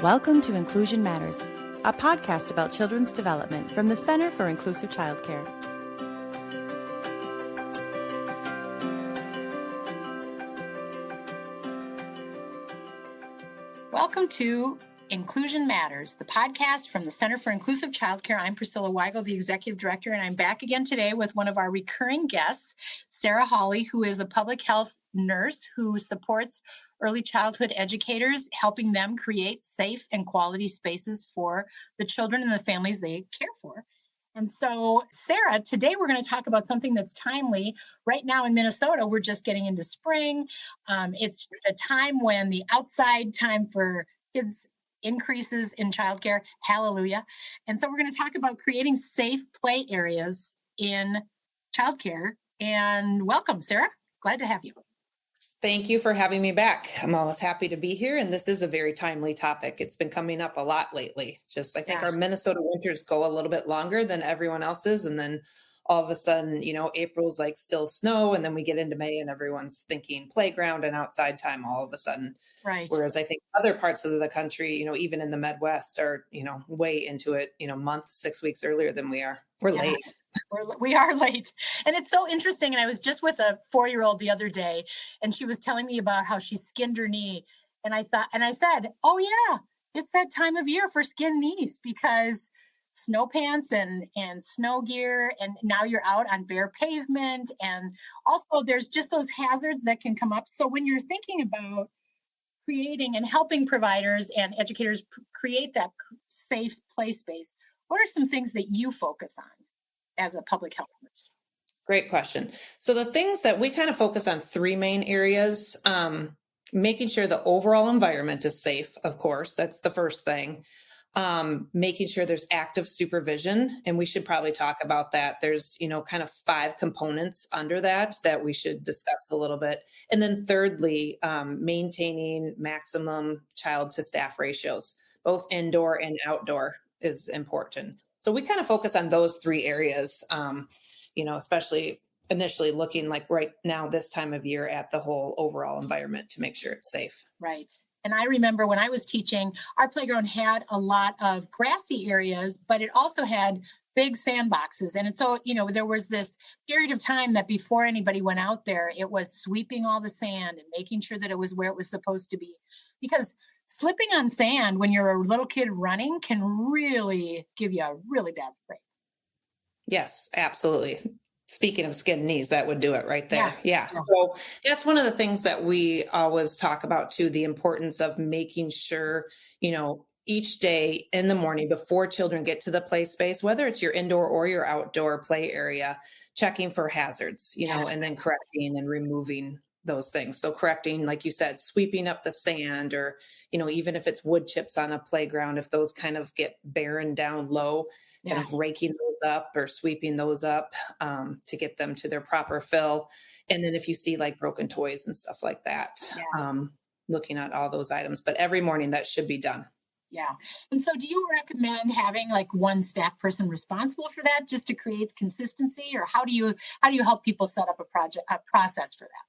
Welcome to Inclusion Matters, a podcast about children's development from the Center for Inclusive Childcare. Welcome to Inclusion Matters, the podcast from the Center for Inclusive Childcare. I'm Priscilla Weigel, the Executive Director, and I'm back again today with one of our recurring guests, Sarah Hawley, who is a public health nurse who supports early childhood educators, helping them create safe and quality spaces for the children and the families they care for. And so, Sarah, today we're going to talk about something that's timely. Right now in Minnesota, we're just getting into spring. It's the time when the outside time for kids increases in childcare. Hallelujah. And so we're going to talk about creating safe play areas in childcare. And welcome, Sarah. Glad to have you. Thank you for having me back. I'm always happy to be here. And this is a very timely topic. It's been coming up a lot lately. I think our Minnesota winters go a little bit longer than everyone else's. And then all of a sudden, April's like still snow. And then we get into May and everyone's thinking playground and outside time all of a sudden. Right. Whereas I think other parts of the country, even in the Midwest are, way into it, months, 6 weeks earlier than we are. We're late. We are late. And it's so interesting. And I was just with a 4-year-old the other day, and she was telling me about how she skinned her knee. And I said, oh yeah, it's that time of year for skinned knees because snow pants and snow gear, and now you're out on bare pavement. And also there's just those hazards that can come up. So when you're thinking about creating and helping providers and educators create that safe play space, what are some things that you focus on as a public health nurse? Great question. So the things that we kind of focus on 3 main areas, making sure the overall environment is safe, of course, that's the first thing. Making sure there's active supervision, and we should probably talk about that. There's, kind of 5 components under that we should discuss a little bit. And then thirdly, maintaining maximum child to staff ratios, both indoor and outdoor is important. So we kind of focus on those 3 areas, especially initially looking like right now, this time of year at the whole overall environment to make sure it's safe. Right. And I remember when I was teaching, our playground had a lot of grassy areas, but it also had big sandboxes. And so, there was this period of time that before anybody went out there, it was sweeping all the sand and making sure that it was where it was supposed to be. Because slipping on sand when you're a little kid running can really give you a really bad sprain. Yes, absolutely. Speaking of skinned knees, that would do it right there. Yeah. So that's one of the things that we always talk about too, the importance of making sure, each day in the morning before children get to the play space, whether it's your indoor or your outdoor play area, checking for hazards, and then correcting and removing those things. So correcting, like you said, sweeping up the sand, or, even if it's wood chips on a playground, if those kind of get barren down low, kind of raking those up or sweeping those up to get them to their proper fill. And then if you see like broken toys and stuff like that, looking at all those items, but every morning that should be done. Yeah. And so do you recommend having like one staff person responsible for that just to create consistency, or how do you help people set up a process for that?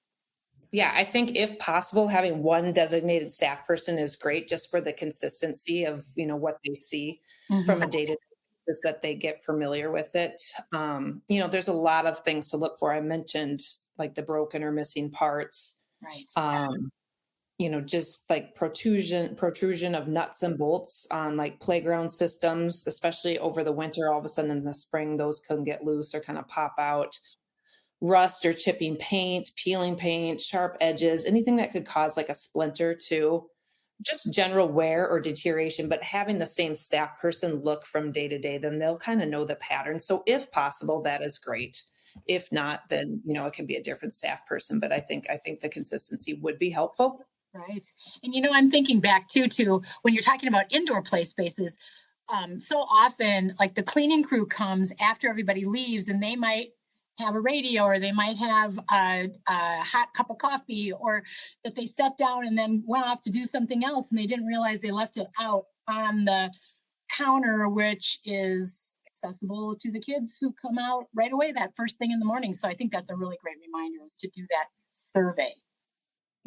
Yeah, I think if possible, having one designated staff person is great just for the consistency of, what they see from a day-to-day basis, that they get familiar with it. There's a lot of things to look for. I mentioned like the broken or missing parts. Right. Just like protrusion of nuts and bolts on like playground systems, especially over the winter. All of a sudden in the spring, those can get loose or kind of pop out. Rust or chipping paint, peeling paint, sharp edges, anything that could cause like a splinter too. Just general wear or deterioration, but having the same staff person look from day to day, then they'll kind of know the pattern. So if possible, that is great. If not, then, it can be a different staff person, but I think the consistency would be helpful. Right. And, I'm thinking back to when you're talking about indoor play spaces, so often like the cleaning crew comes after everybody leaves, and they might have a radio, or they might have a hot cup of coffee, or that they sat down and then went off to do something else, and they didn't realize they left it out on the counter, which is accessible to the kids who come out right away that first thing in the morning. So I think that's a really great reminder, is to do that survey.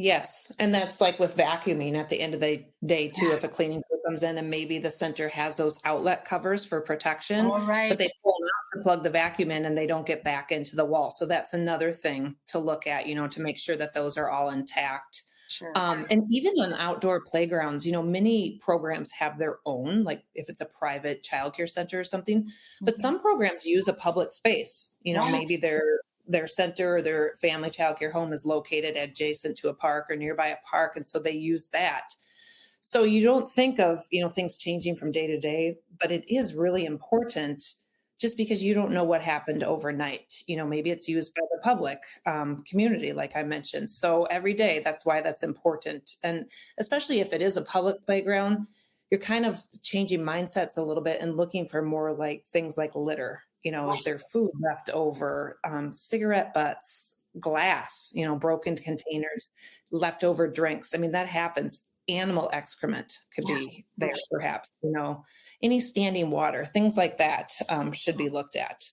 Yes. And that's like with vacuuming at the end of the day too, if a cleaning crew comes in and maybe the center has those outlet covers for protection, All but right. they pull them out to plug the vacuum in and they don't get back into the wall. So that's another thing to look at, to make sure that those are all intact. Sure. And even on outdoor playgrounds, many programs have their own, like if it's a private childcare center or something, but some programs use a public space, Right. maybe their center or their family childcare home is located adjacent to a park or nearby a park. And so they use that. So you don't think of, things changing from day to day, but it is really important just because you don't know what happened overnight. Maybe it's used by the public community, like I mentioned. So every day, that's why that's important. And especially if it is a public playground, you're kind of changing mindsets a little bit and looking for more like things like litter. Is there food left over, cigarette butts, glass, broken containers, leftover drinks. I mean, that happens. Animal excrement could be there, perhaps, any standing water, things like that should be looked at.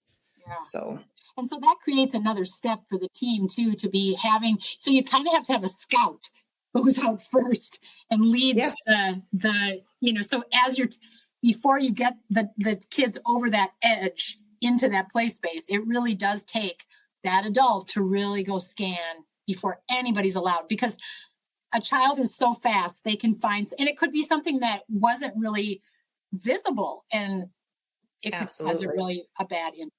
Yeah. And so that creates another step for the team too, to be having, so you kind of have to have a scout who goes out first and leads so as you're, before you get the kids over that edge into that play space, it really does take that adult to really go scan before anybody's allowed, because a child is so fast, they can find, and it could be something that wasn't really visible, and it could cause a bad injury.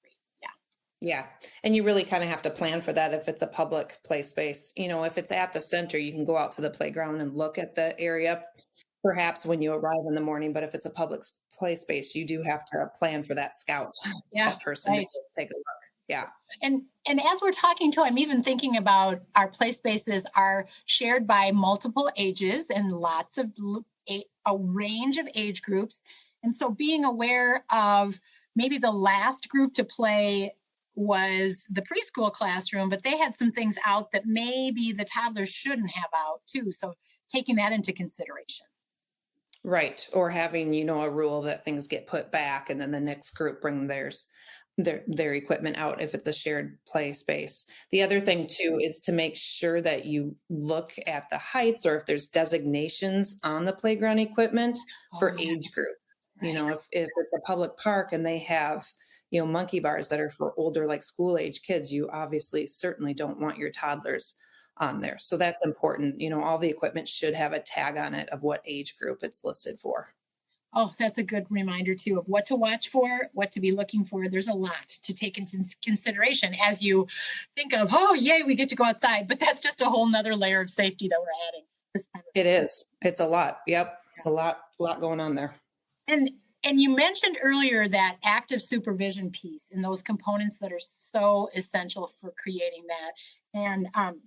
Yeah. And you really kind of have to plan for that if it's a public play space. If it's at the center, you can go out to the playground and look at the area, perhaps when you arrive in the morning. But if it's a public play space, you do have to plan for that scout, that person to take a look. Yeah. And as we're talking too, I'm even thinking about our play spaces are shared by multiple ages and lots of a range of age groups. And so being aware of maybe the last group to play was the preschool classroom, but they had some things out that maybe the toddlers shouldn't have out too. So taking that into consideration. Right. Or having, a rule that things get put back and then the next group bring their equipment out if it's a shared play space. The other thing too is to make sure that you look at the heights or if there's designations on the playground equipment for age groups. Right. If it's a public park and they have, monkey bars that are for older, like school age kids, you obviously certainly don't want your toddlers on there. So that's important. All the equipment should have a tag on it of what age group it's listed for. Oh, that's a good reminder too of what to watch for, what to be looking for. There's a lot to take into consideration as you think of, oh, yay, we get to go outside. But that's just a whole nother layer of safety that we're adding. It is. It's a lot. Yep. A lot going on there. And you mentioned earlier that active supervision piece and those components that are so essential for creating that. And and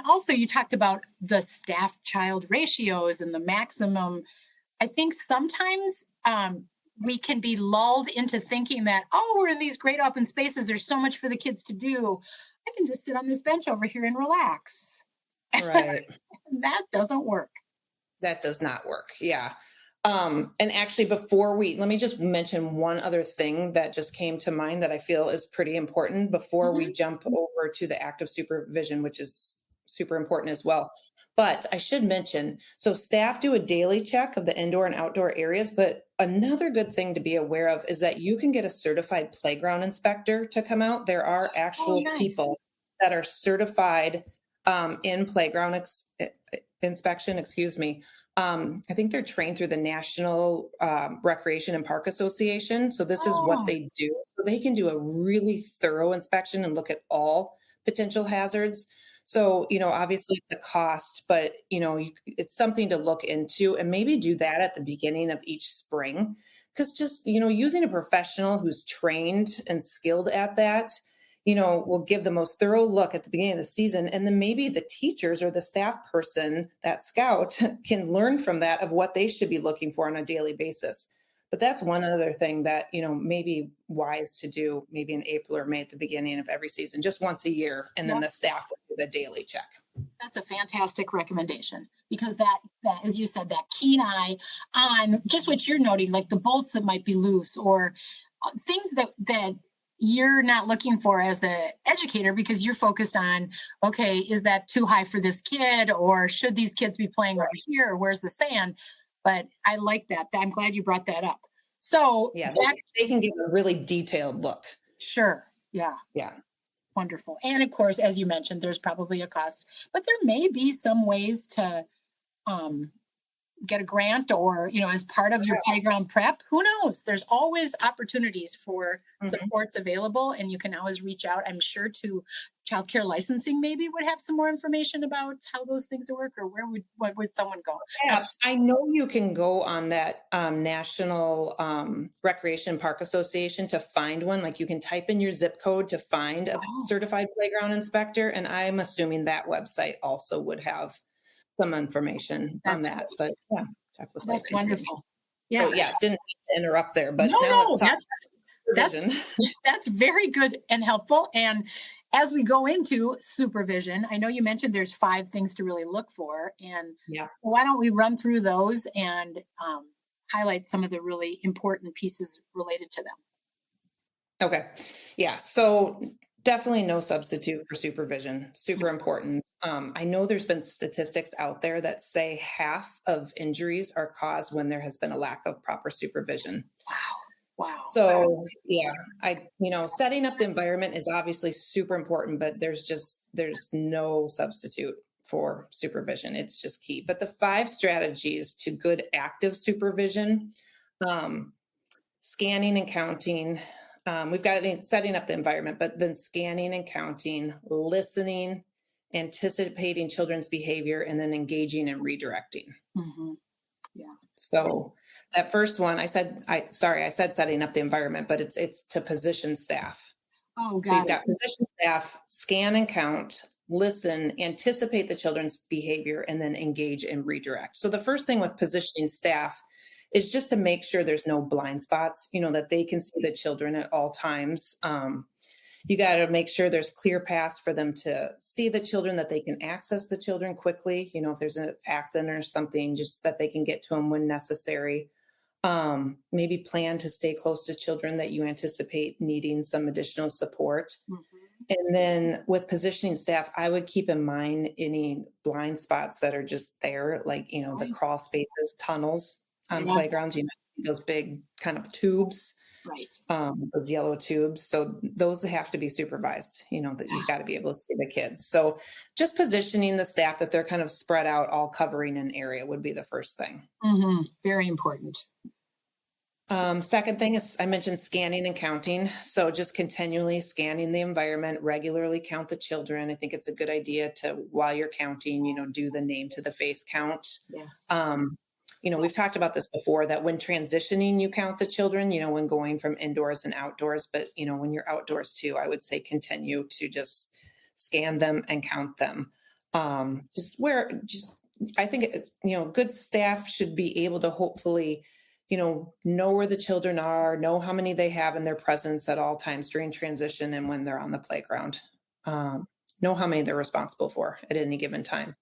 also you talked about the staff-child ratios and the maximum. I think sometimes we can be lulled into thinking that, oh, we're in these great open spaces. There's so much for the kids to do. I can just sit on this bench over here and relax. Right. That doesn't work. That does not work. Yeah. And actually, let me just mention one other thing that just came to mind that I feel is pretty important before we jump over to the active supervision, which is super important as well. But I should mention, so staff do a daily check of the indoor and outdoor areas, but another good thing to be aware of is that you can get a certified playground inspector to come out. There are actual people that are certified in playground inspection, I think they're trained through the National Recreation and Park Association. So this is what they do. So they can do a really thorough inspection and look at all potential hazards. So, obviously it's a cost, but, it's something to look into and maybe do that at the beginning of each spring. Because just, using a professional who's trained and skilled at that, will give the most thorough look at the beginning of the season. And then maybe the teachers or the staff person, that scout, can learn from that of what they should be looking for on a daily basis. But that's one other thing that, may be wise to do maybe in April or May at the beginning of every season, just once a year. And then the staff will do the daily check. That's a fantastic recommendation because that, as you said, that keen eye on just what you're noting, like the bolts that might be loose or things that you're not looking for as an educator, because you're focused on, okay, is that too high for this kid, or should these kids be playing over here, or where's the sand? But I like that. I'm glad you brought that up. So yeah, they can give a really detailed look. Sure. Yeah. Yeah. Wonderful. And of course, as you mentioned, there's probably a cost, but there may be some ways to get a grant, or, as part of your playground prep. Who knows? There's always opportunities for supports available, and you can always reach out, I'm sure, to childcare licensing. Maybe would have some more information about how those things work, or what would someone go? I know you can go on that National Recreation Park Association to find one. Like, you can type in your zip code to find a certified playground inspector, and I'm assuming that website also would have some information on that. But yeah, check with that's licensing. Wonderful. Yeah. So, yeah, didn't mean to interrupt there, but no, that's very good and helpful. And as we go into supervision, I know you mentioned there's 5 things to really look for, and why don't we run through those and highlight some of the really important pieces related to them. Okay. Yeah. So definitely no substitute for supervision. Super important. I know there's been statistics out there that say half of injuries are caused when there has been a lack of proper supervision. Wow. So yeah, setting up the environment is obviously super important, but there's no substitute for supervision. It's just key. But the 5 strategies to good active supervision, scanning and counting, we've got setting up the environment, but then scanning and counting, listening, anticipating children's behavior, and then engaging and redirecting. Mm-hmm. Yeah. So that first one, I said setting up the environment, but it's to position staff. Oh, so you've got position staff, scan and count, listen, anticipate the children's behavior, and then engage and redirect. So the first thing with positioning staff is just to make sure there's no blind spots, that they can see the children at all times. You got to make sure there's clear paths for them to see the children, that they can access the children quickly. If there's an accident or something, just that they can get to them when necessary. Maybe plan to stay close to children that you anticipate needing some additional support. Mm-hmm. And then with positioning staff, I would keep in mind any blind spots that are just there, like, the crawl spaces, tunnels on playgrounds, those big kind of tubes. Right. Those yellow tubes. So those have to be supervised, that you've got to be able to see the kids. So just positioning the staff that they're kind of spread out, all covering an area, would be the first thing. Mm-hmm. Very important. Second thing is, I mentioned scanning and counting. So just continually scanning the environment, regularly count the children. I think it's a good idea to, while you're counting, do the name to the face count. Yes. We've talked about this before, that when transitioning, you count the children, when going from indoors and outdoors, but, when you're outdoors too, I would say continue to just scan them and count them. I think it's, good staff should be able to hopefully, know where the children are, know how many they have in their presence at all times during transition and when they're on the playground, know how many they're responsible for at any given time.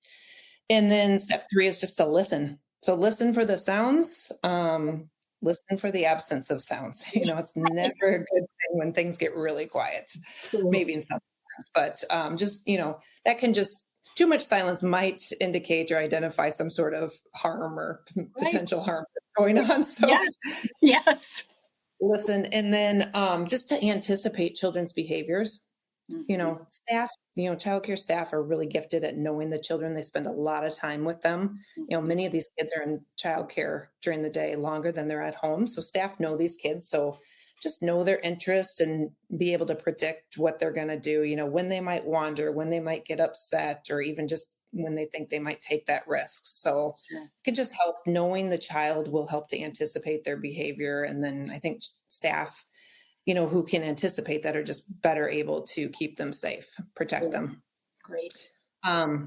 And then step 3 is just to listen. So listen for the sounds, listen for the absence of sounds. It's never a good thing when things get really quiet, maybe in some times, but that can just, too much silence might indicate or identify some sort of harm or potential harm going on. So yes. Listen, and then just to anticipate children's behaviors. Mm-hmm. Staff, childcare staff are really gifted at knowing the children. They spend a lot of time with them. Mm-hmm. Many of these kids are in childcare during the day longer than they're at home. So staff know these kids. So just know their interests and be able to predict what they're going to do, when they might wander, when they might get upset, or even just when they think they might take that risk. So it can just help. Knowing the child will help to anticipate their behavior. And then I think staff, who can anticipate that, are just better able to keep them safe, protect them. Great.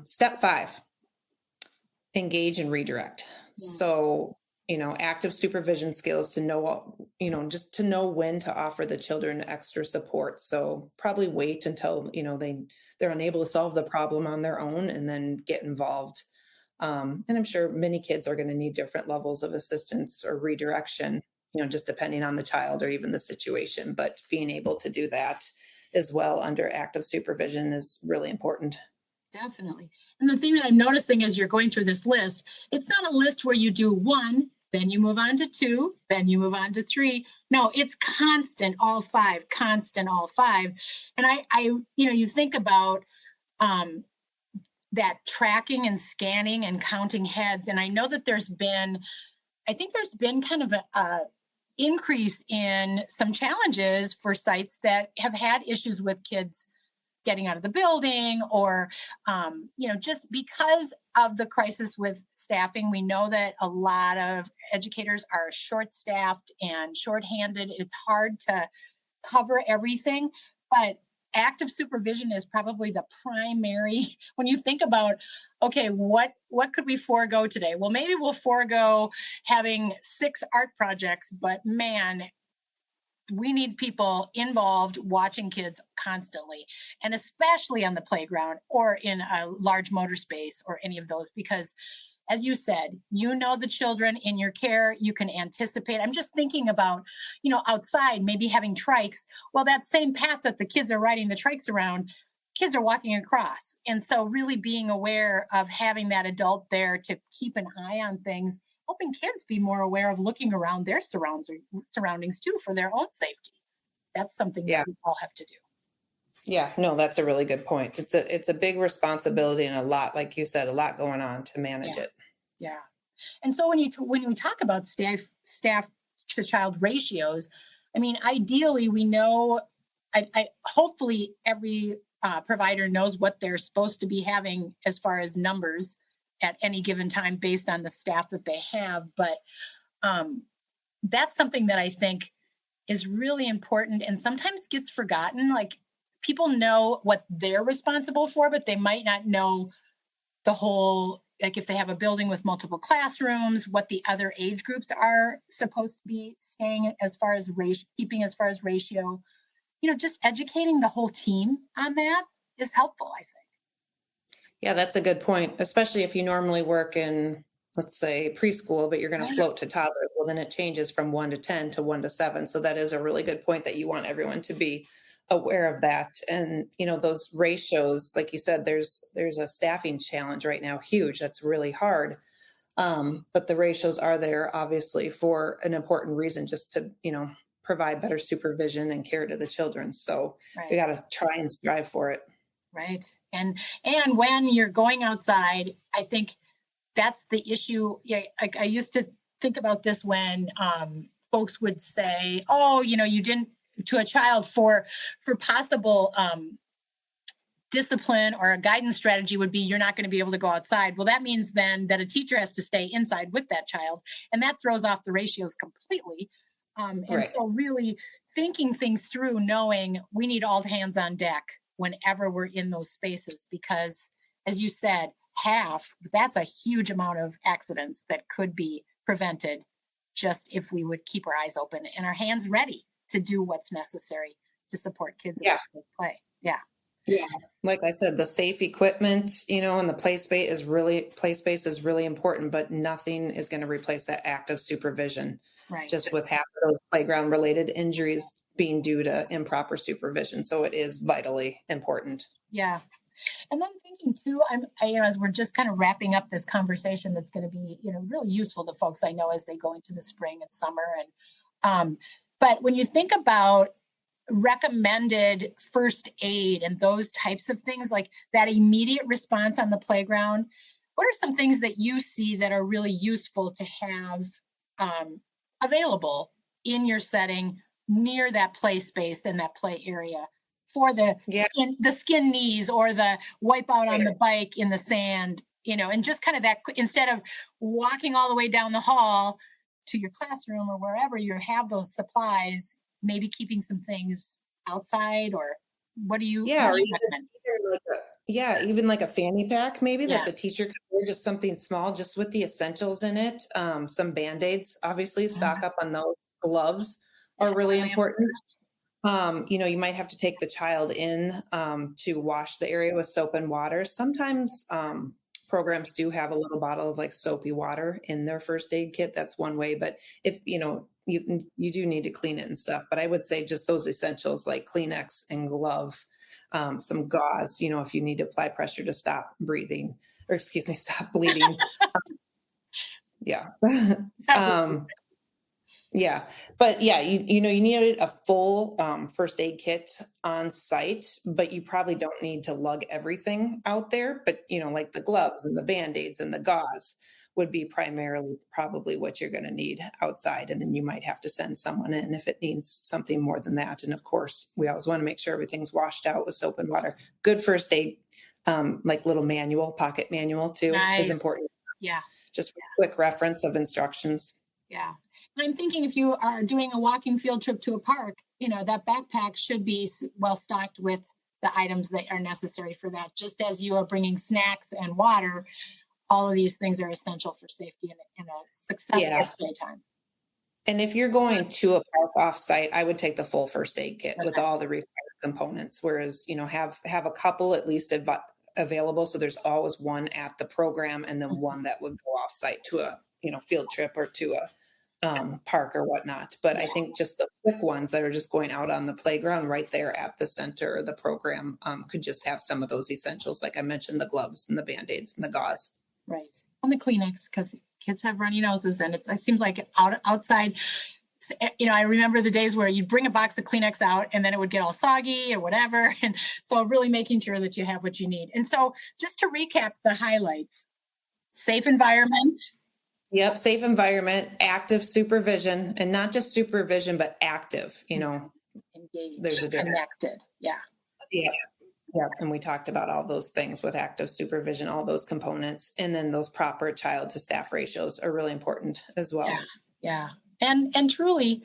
Step 5, engage and redirect. Yeah. So, active supervision skills to know, just to know when to offer the children extra support. So probably wait until, they're unable to solve the problem on their own and then get involved. And I'm sure many kids are going to need different levels of assistance or redirection. just depending on the child or even the situation, but being able to do that as well under active supervision is really important. Definitely. And the thing that I'm noticing as you're going through this list, it's not a list where you do 1, then you move on to 2, then you move on to 3. No, it's constant, all 5, constant, all 5. And you think about that tracking and scanning and counting heads. And I know that there's been kind of a increase in some challenges for sites that have had issues with kids getting out of the building, or just because of the crisis with staffing. We know that a lot of educators are short-staffed and short-handed. It's hard to cover everything, but active supervision is probably the primary. When you think about, okay, what could we forego today? Well, maybe we'll forego having 6 art projects, but man, we need people involved watching kids constantly, and especially on the playground or in a large motor space or any of those, because as you said, the children in your care, you can anticipate. I'm just thinking about, outside, maybe having trikes. Well, that same path that the kids are riding the trikes around, kids are walking across. And so really being aware of having that adult there to keep an eye on things, helping kids be more aware of looking around their surroundings too for their own safety. That's something that we all have to do. Yeah, no, that's a really good point. It's a big responsibility and a lot, like you said, a lot going on to manage it. Yeah. And so when we talk about staff to child ratios, I mean, ideally we know, hopefully every provider knows what they're supposed to be having as far as numbers at any given time based on the staff that they have. But that's something that I think is really important and sometimes gets forgotten. Like, people know what they're responsible for, but they might not know the whole, like if they have a building with multiple classrooms, what the other age groups are supposed to be staying as far as keeping as far as ratio. Just educating the whole team on that is helpful, I think. Yeah, that's a good point, especially if you normally work in, let's say, preschool, but you're going to float to toddler. Well, then it changes from 1 to 10 to 1 to 7. So that is a really good point that you want everyone to be aware of that. And, those ratios, like you said, there's a staffing challenge right now, huge. That's really hard. But the ratios are there, obviously, for an important reason, just to, provide better supervision and care to the children. So we got to try and strive for it. Right. And when you're going outside, I think that's the issue. Yeah, I used to think about this when folks would say, oh, you didn't, to a child for possible discipline, or a guidance strategy would be, you're not going to be able to go outside. Well, that means then that a teacher has to stay inside with that child, and that throws off the ratios completely. So really thinking things through, knowing we need all hands on deck whenever we're in those spaces, because as you said, that's a huge amount of accidents that could be prevented just if we would keep our eyes open and our hands ready to do what's necessary to support kids in play. Yeah. Like I said, the safe equipment, and the play space is really important, but nothing is going to replace that active supervision. Right. Just with half of those playground related injuries being due to improper supervision. So it is vitally important. Yeah. And then thinking too, as we're just kind of wrapping up this conversation, that's going to be, really useful to folks I know as they go into the spring and summer. And, but when you think about recommended first aid and those types of things, like that immediate response on the playground, what are some things that you see that are really useful to have available in your setting near that play space and that play area for the skin knees, or the wipe out on the bike in the sand, and just kind of that, instead of walking all the way down the hall to your classroom or wherever you have those supplies, maybe keeping some things outside, or what do you recommend? Even like a fanny pack, maybe that the teacher could wear, just something small, just with the essentials in it. Some Band-Aids, obviously, stock up on those. Gloves are really important. You might have to take the child in to wash the area with soap and water. Sometimes programs do have a little bottle of like soapy water in their first aid kit. That's one way. But if, you you do need to clean it and stuff, but I would say just those essentials like Kleenex and glove, some gauze, if you need to apply pressure to stop breathing, or excuse me, stop bleeding. Yeah. Yeah. But yeah, you need a full first aid kit on site, but you probably don't need to lug everything out there. But, like the gloves and the Band-Aids and the gauze would be primarily probably what you're going to need outside. And then you might have to send someone in if it needs something more than that. And of course, we always want to make sure everything's washed out with soap and water. Good first aid, like little pocket manual too, is important. Yeah. Just a quick reference of instructions. Yeah. And I'm thinking if you are doing a walking field trip to a park, that backpack should be well stocked with the items that are necessary for that. Just as you are bringing snacks and water, all of these things are essential for safety and a successful playtime. And if you're going to a park off-site, I would take the full first aid kit with all the required components. Whereas, have a couple at least available. So there's always one at the program and then one that would go off-site to a field trip or to a park or whatnot. But I think just the quick ones that are just going out on the playground right there at the center of the program could just have some of those essentials. Like I mentioned, the gloves and the Band-Aids and the gauze. Right. And the Kleenex, because kids have runny noses and it seems like outside, I remember the days where you'd bring a box of Kleenex out and then it would get all soggy or whatever. And so really making sure that you have what you need. And so just to recap the highlights, safe environment. Yep. Safe environment, active supervision, and not just supervision, but active, Engaged, there's a difference. Connected. Yeah. Yeah. And we talked about all those things with active supervision, all those components, and then those proper child to staff ratios are really important as well. Yeah. And truly,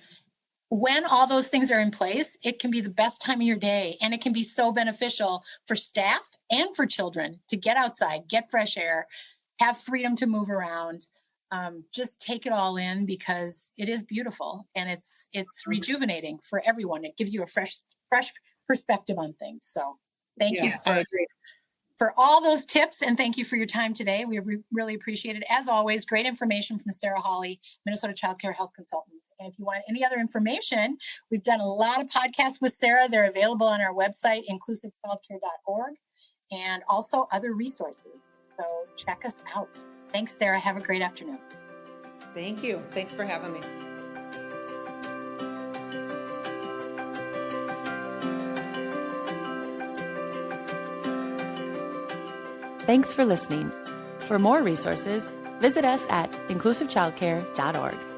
when all those things are in place, it can be the best time of your day, and it can be so beneficial for staff and for children to get outside, get fresh air, have freedom to move around. Just take it all in because it is beautiful and it's rejuvenating for everyone. It gives you a fresh perspective on things. So thank you for all those tips, and thank you for your time today. We really appreciate it. As always, great information from Sarah Hawley, Minnesota Child Care Health Consultants. And if you want any other information, we've done a lot of podcasts with Sarah. They're available on our website, inclusivechildcare.org, and also other resources. So check us out. Thanks, Sarah. Have a great afternoon. Thank you. Thanks for having me. Thanks for listening. For more resources, visit us at inclusivechildcare.org.